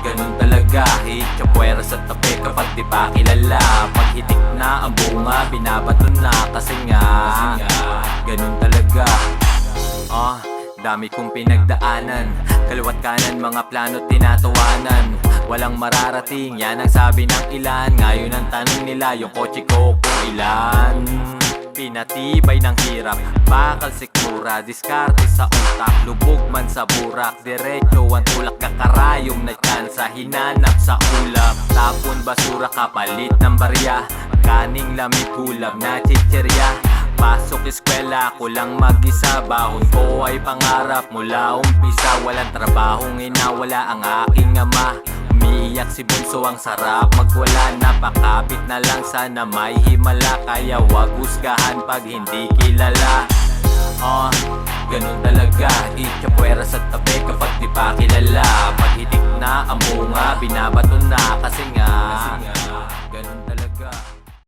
ganun talaga. Itchapwera sa tabi kapag di pa kilala. Pag hitik na ang bunga, binabato na. Kasi nga, ganun talaga. Dami kong pinagdaanan, kaliwat kanan mga plano tinatawanan. Walang mararating, yan ang sabi ng ilan. Ngayon ang tanong nila, yung kotse ko kung ilan. Pinatibay ng hirap, bakal sikmura. Diskarte sa utak, lubog man sa burak. Diretso ang tulak, kakarayom na tsansa. Hinanap sa ulap, tapon basura kapalit ng barya. Kaning lamig kulab na chicherya. Pasok eskwela, ako lang mag-isa. Bahon ko ay pangarap mula umpisa. Walang trabahong inawala ang aking ama. Umiiyak si Bunso, ang sarap magwala. Napakapit na lang, sana may himala. Kaya wag husgahan pag hindi kilala. Ganun talaga, itchapwera sa tabi kapag di pa kilala. Pag hitik na ang bunga, binabato na. Kasi nga, ganun talaga.